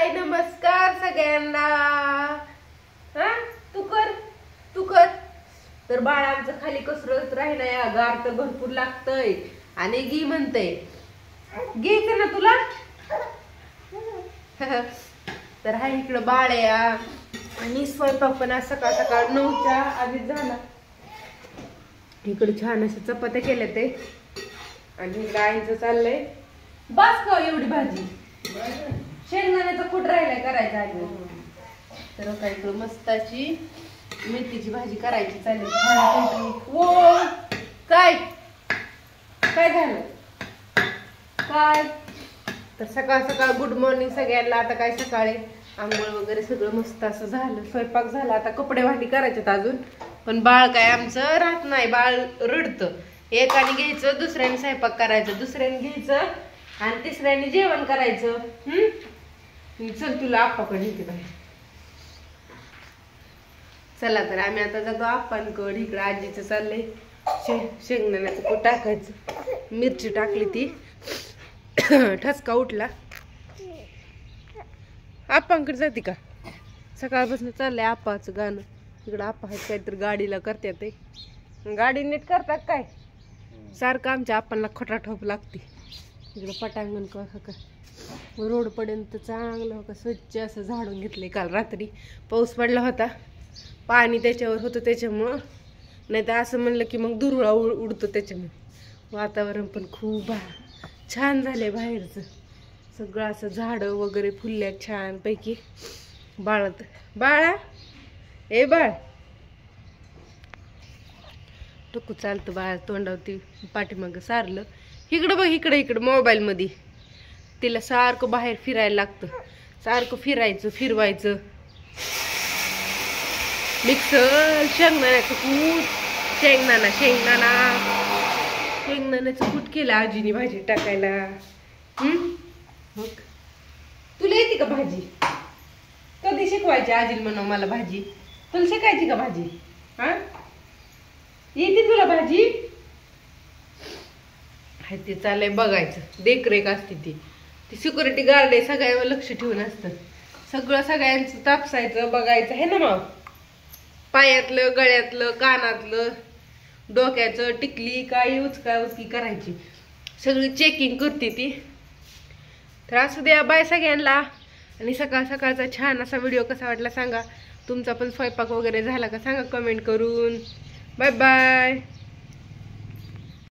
हाय नमस्कार सगळ्यांना। हा तू कर तर बाळा आमचं खाली कसरत राहिला या गार तर भरपूर लागतंय आणि गी म्हणतंय घ्यायचं ना तुला। तर हा इकडं बाळ या आणि स्वयंपाक पण आज सकाळ सकाळ 9च्या आधीच झाला। इकडे छान अशा चपात्या केल्या ते आणि इकडे आईचं चाललंय बस का एवढी भाजी शेंगदाण्याचा कूट राहिलाय करायचा आहे। तर काय इकडं मस्त अशी मेथीची भाजी करायची चालेल छान। ओ काय काय झालं काय तर सकाळ सकाळ गुड मॉर्निंग सगळ्यांना। आता काय सकाळी आंघोळ वगैरे सगळं मस्त असं झालं, स्वयंपाक झाला, आता कपडे भांडी करायचेत अजून। पण बाळ काय आमचं राहत नाही, बाळ रडतं। एकाने घ्यायचं दुसऱ्याने स्वयंपाक करायचं, दुसऱ्याने घ्यायचं आणि तिसऱ्याने जेवण करायचं। चल तुला आप्पाकडे येते बाहेर। चला तर आम्ही आता जातो आप्पांकडे। इकडे आजीचं चाललंय शेंगदाण्याचं कूट टाकायचं, मिरची टाकली ती ठसका उठला। आप्पांकडे जाते का? सकाळपासून चाललंय आप्पाचं गाणं। इकडं आप्पा आहेत काहीतरी गाडीला करतात ते, गाडी नीट करतात काय सारखं आमच्या आप्पांना खोटा ठोप लागते। इकडं पटांगण का रोड पर्यंत चांगलं का स्वच्छ असं झाडून घेतलंय। काल रात्री पाऊस पडला होता, पाणी त्याच्यावर होतं त्याच्यामुळं, नाही तर असं म्हणलं की मग धुरळा उडतो त्याच्यामुळे। वातावरण पण खूप छान झालंय बाहेरचं, सगळं असं झाडं वगैरे फुलल्या छान पैकी। बाळा ए बाळ टुकू चालतं बाळ तोंडावरती पाठीमागं सारलं। इकडं बघ इकडं मोबाईल मध्ये तिला सारखं बाहेर फिरायला लागतं, सारखं फिरवायचं। मिक्सर शेंगदाण्याचं कूट शेंगदाण्याचं कूट केलं आजीने भाजी टाकायला। मग तुला येते का भाजी? कधी शिकवायची आजीला म्हणून मला भाजी? तुला शिकायची का भाजी? हा येते तुला भाजी? हाय ते चाललंय बघायचं, देखरेख असते ती सिक्युरिटी गार्ड आहे, सगळ्यावर लक्ष ठेवून असतं। सगळ्यांचं तापसायचं बघायचं आहे ना मग, पायातलं गळ्यातलं कानातलं डोक्याचं टिकली काय उचकी करायची, सगळी चेकिंग करते ती। तर असू द्या, बाय सगळ्यांना। आणि सकाळ सकाळचा छान असा व्हिडिओ कसा वाटला सांगा। तुमचा पण स्वयंपाक वगैरे झाला का सांगा कमेंट करून। Bye bye.